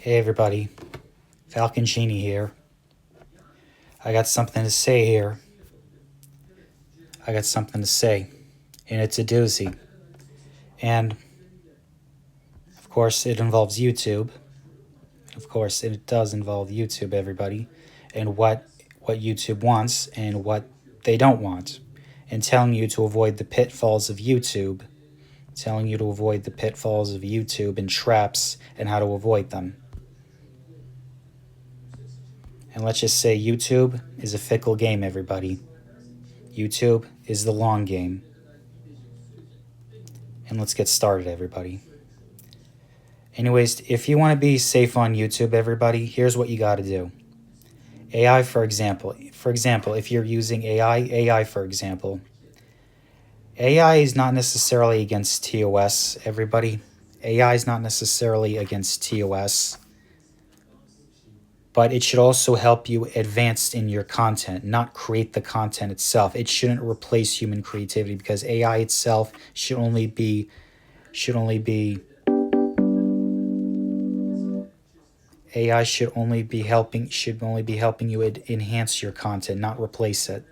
Hey everybody, Falcon Genie here. I got something to say here. I got something to say, and it's a doozy. And of course, it involves YouTube. Of course, it does involve YouTube, everybody, and what YouTube wants and what they don't want, and telling you to avoid the pitfalls of YouTube, telling you to avoid the pitfalls of YouTube and traps and how to avoid them. And let's just say YouTube is a fickle game, everybody. YouTube is the long game. And let's get started, everybody. Anyways, if you want to be safe on YouTube, everybody, here's what you got to do. AI, for example, if you're using AI, for example, AI is not necessarily against TOS, everybody. AI is not necessarily against TOS, but it should also help you advance in your content, not create the content itself. It shouldn't replace human creativity because AI itself should only be AI should only be helping you enhance your content, not replace it.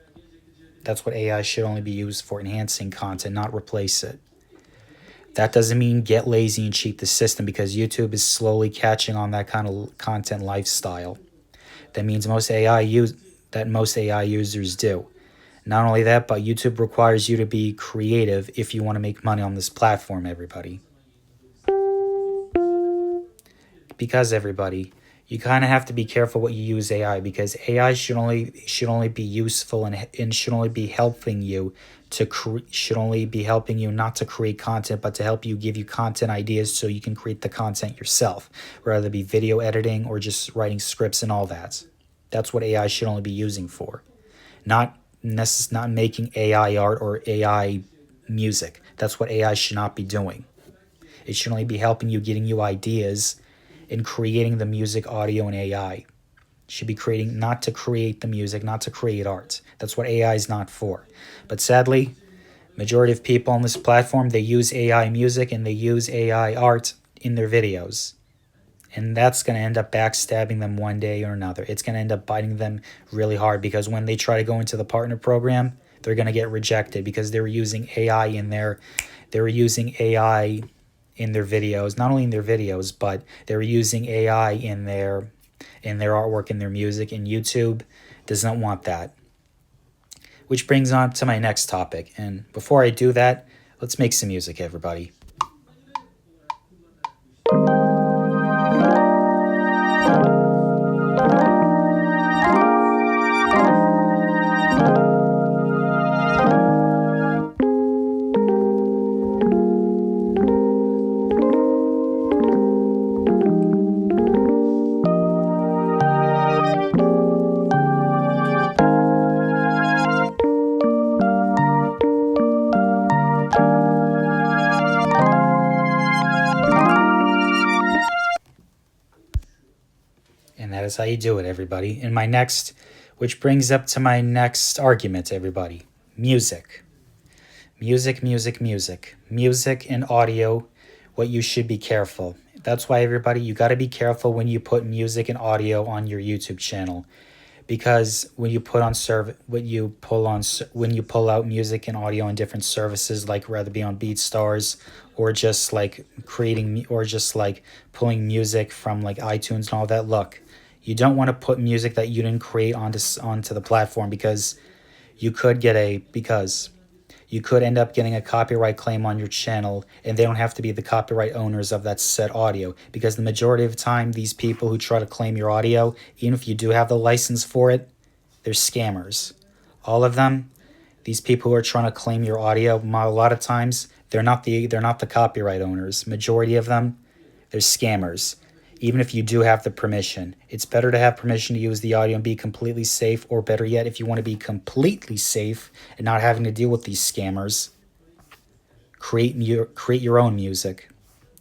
That's what AI should only be used for, enhancing content, not replace it. That doesn't mean get lazy and cheat the system because YouTube is slowly catching on that kind of content lifestyle. That means most AI users do. Not only that, but YouTube requires you to be creative if you want to make money on this platform, everybody. Because everybody, you kind of have to be careful what you use AI, because AI should only be useful and should only be helping you not to create content, but to help you, give you content ideas so you can create the content yourself, whether it be video editing or just writing scripts and all that. That's what AI should only be using for, not making AI art or AI music. That's what AI should not be doing. It should only be helping you, getting you ideas in creating the music, audio, and AI. Should be creating, not to create the music, not to create art. That's what AI is not for. But sadly, majority of people on this platform, they use AI music and they use AI art in their videos. And that's going to end up backstabbing them one day or another. It's going to end up biting them really hard, because when they try to go into the partner program, they're going to get rejected because they were using AI in their videos, not only in their videos, but they were using AI in their artwork, in their music, and YouTube does not want that. Which brings on to my next topic. And before I do that, let's make some music, everybody. And that is how you do it, everybody. And which brings up to my next argument, everybody. Music and audio, what you should be careful. That's why, everybody, you got to be careful when you put music and audio on your YouTube channel, because when you pull out music and audio on different services, like whether it be on BeatStars or just like pulling music from like iTunes and all that, look, you don't want to put music that you didn't create onto the platform, because you could end up getting a copyright claim on your channel, and they don't have to be the copyright owners of that said audio, because the majority of the time, these people who try to claim your audio, even if you do have the license for it, they're scammers. All of them, these people who are trying to claim your audio, a lot of times, they're not the copyright owners. Majority of them, they're scammers. Even if you do have the permission, it's better to have permission to use the audio and be completely safe, or better yet, if you want to be completely safe and not having to deal with these scammers, create your own music.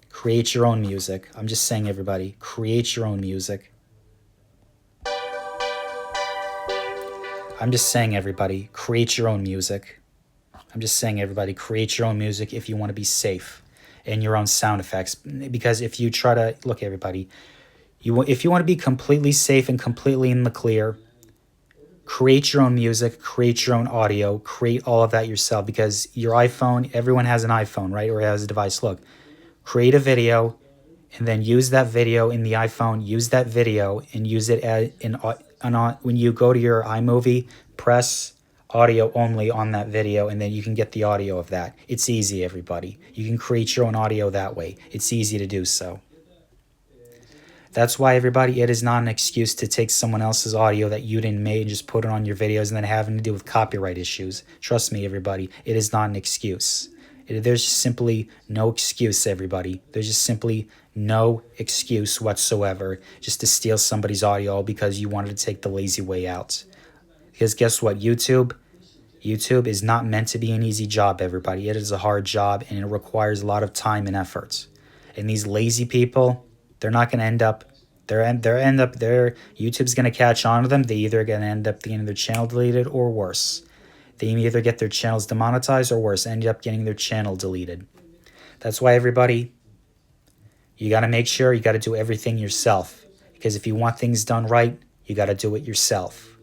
Create your own music. I'm just saying, everybody, create your own music. I'm just saying, everybody, create your own music. I'm just saying, everybody, create your own music if you want to be safe, and your own sound effects. Because if you try to, look, everybody, If you want to be completely safe and completely in the clear, create your own music, create your own audio, create all of that yourself, because your iPhone, everyone has an iPhone, right? Or has a device. Look, create a video and then use that video in the iPhone, use that video and use it when you go to your iMovie, press audio only on that video, and then you can get the audio of that. It's easy, everybody. You can create your own audio that way. It's easy to do so. That's why, everybody, it is not an excuse to take someone else's audio that you didn't make and just put it on your videos and then having to deal with copyright issues. Trust me, everybody, it is not an excuse. There's just simply no excuse, everybody. There's just simply no excuse whatsoever just to steal somebody's audio all because you wanted to take the lazy way out. Because guess what? YouTube is not meant to be an easy job, everybody. It is a hard job, and it requires a lot of time and effort. And these lazy people, they're not going to end up, YouTube's going to catch on to them. They either going to end up getting their channel deleted or worse. They either get their channels demonetized or worse, end up getting their channel deleted. That's why, everybody, you got to make sure you got to do everything yourself. Because if you want things done right, you got to do it yourself.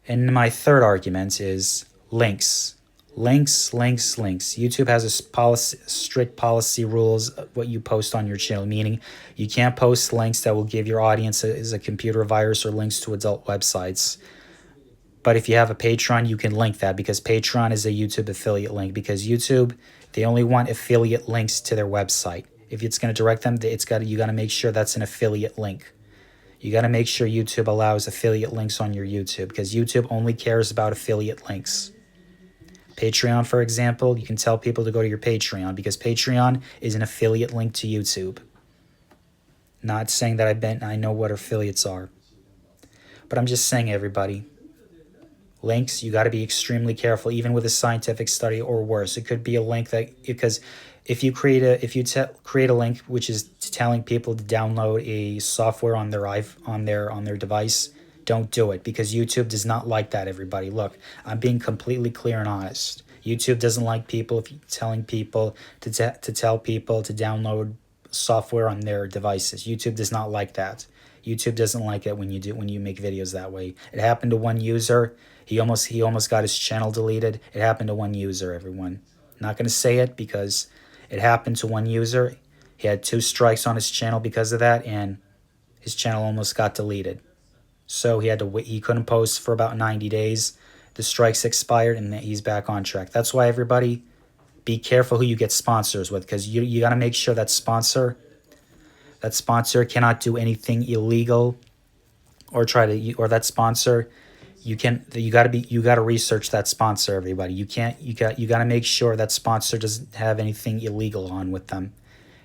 And my third argument is links. Links. YouTube has a strict policy rules of what you post on your channel, meaning you can't post links that will give your audience a computer virus or links to adult websites. But if you have a Patreon, you can link that, because Patreon is a YouTube affiliate link, because YouTube, they only want affiliate links to their website. If it's going to direct them, you got to make sure that's an affiliate link. You got to make sure YouTube allows affiliate links on your YouTube, because YouTube only cares about affiliate links. Patreon, for example, you can tell people to go to your Patreon, because Patreon is an affiliate link to YouTube. Not saying that I know what affiliates are. But I'm just saying, everybody, links, you got to be extremely careful, even with a scientific study or worse. It could be a link because if you create a link which is telling people to download a software on their device, don't do it, because YouTube does not like that, everybody. Look, I'm being completely clear and honest. YouTube doesn't like people telling people to tell people to download software on their devices. YouTube does not like that. YouTube doesn't like it when you make videos that way. It happened to one user. He almost got his channel deleted. It happened to one user, everyone. Not going to say it because it happened to one user. He had 2 strikes on his channel because of that, and his channel almost got deleted. So he had to wait. He couldn't post for about 90 days. The strikes expired, and he's back on track. That's why, everybody, be careful who you get sponsors with, because you got to make sure that sponsor cannot do anything illegal or that sponsor. You got to research that sponsor, everybody. You got to make sure that sponsor doesn't have anything illegal on with them.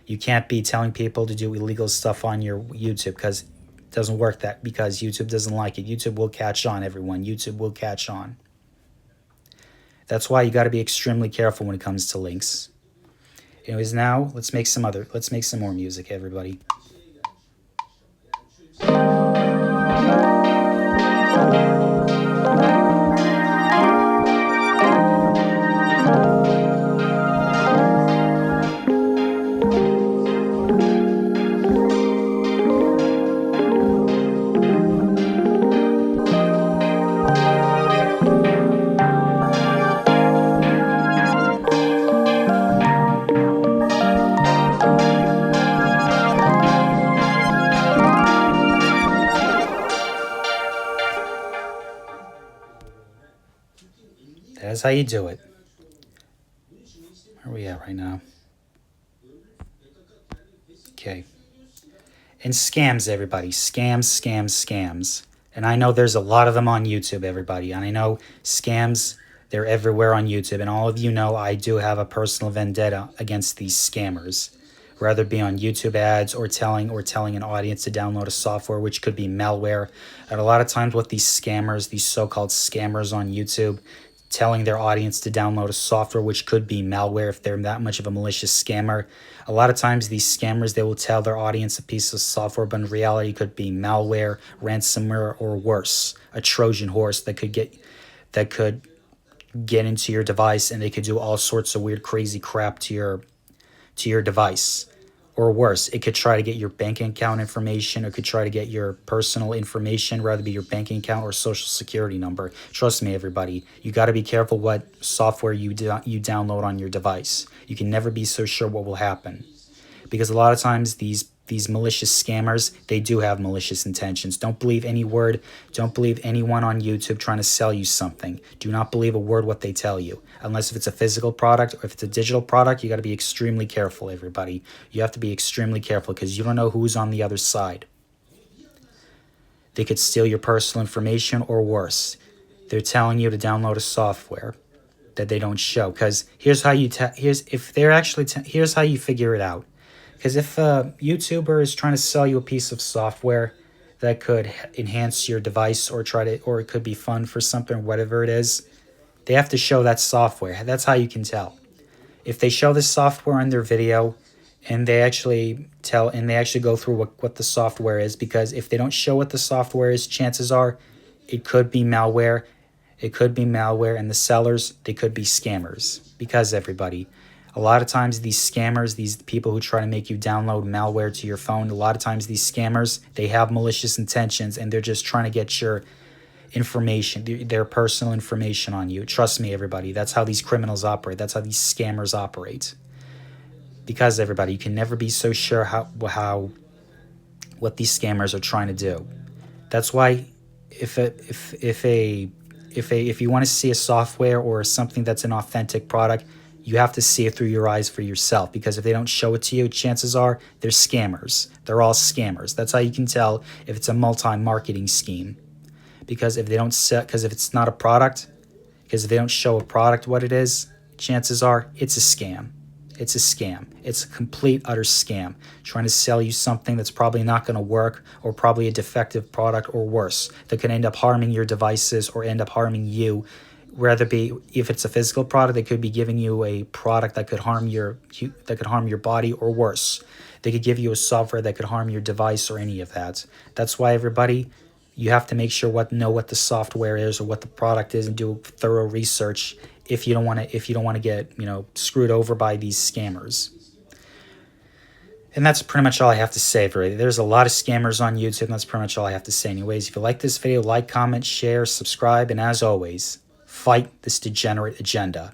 You can't be telling people to do illegal stuff on your YouTube, because it doesn't work because YouTube doesn't like it. YouTube will catch on, everyone. YouTube will catch on. That's why you got to be extremely careful when it comes to links. Anyways, now let's make some more music, everybody. That's how you do it. Where are we at right now? Okay. And scams, everybody. Scams. And I know there's a lot of them on YouTube, everybody. And I know scams, they're everywhere on YouTube. And all of you know I do have a personal vendetta against these scammers. Whether it be on YouTube ads or telling an audience to download a software, which could be malware. And a lot of times what these so-called scammers on YouTube, telling their audience to download a software which could be malware if they're that much of a malicious scammer. A lot of times these scammers, they will tell their audience a piece of software, but in reality it could be malware, ransomware, or worse, a Trojan horse that could get into your device, and they could do all sorts of weird, crazy crap to your device. Or worse, it could try to get your bank account information, or could try to get your personal information, rather be your banking account or social security number. Trust me, everybody, you got to be careful what software you download on your device. You can never be so sure what will happen, because a lot of times these malicious scammers, they do have malicious intentions. Don't believe any word. Don't believe anyone on YouTube trying to sell you something. Do not believe a word what they tell you. Unless if it's a physical product, or if it's a digital product, you got to be extremely careful, everybody. You have to be extremely careful, because you don't know who's on the other side. They could steal your personal information, or worse, they're telling you to download a software that they don't show. Because here's how you here's how you figure it out. Because if a YouTuber is trying to sell you a piece of software that could enhance your device, or it could be fun for something, whatever it is, they have to show that software. That's how you can tell. If they show this software in their video, and they actually go through what the software is, because if they don't show what the software is, chances are it could be malware. It could be malware, and the sellers, they could be scammers. Because everybody, a lot of times these scammers, these people who try to make you download malware to your phone, a lot of times these scammers, they have malicious intentions, and they're just trying to get your information, their personal information on you. Trust me, everybody, that's how these criminals operate. That's how these scammers operate. Because everybody, you can never be so sure what these scammers are trying to do. That's why if you want to see a software or something that's an authentic product, you have to see it through your eyes for yourself, because if they don't show it to you, chances are they're scammers. They're all scammers. That's how you can tell if it's a multi-marketing scheme. Because if it's not a product, because if they don't show a product what it is, chances are it's a scam. It's a scam. It's a complete, utter scam. Trying to sell you something that's probably not going to work, or probably a defective product, or worse, that could end up harming your devices or end up harming you. Rather be, if it's a physical product, they could be giving you a product that could harm your body, or worse, they could give you a software that could harm your device, or any of that. That's why, everybody, you have to make sure know what the software is or what the product is, and do thorough research if you don't want to get screwed over by these scammers. And that's pretty much all I have to say for it. There's a lot of scammers on YouTube, and that's pretty much all I have to say. Anyways, if you like this video, like, comment, share, subscribe, and as always, fight this degenerate agenda.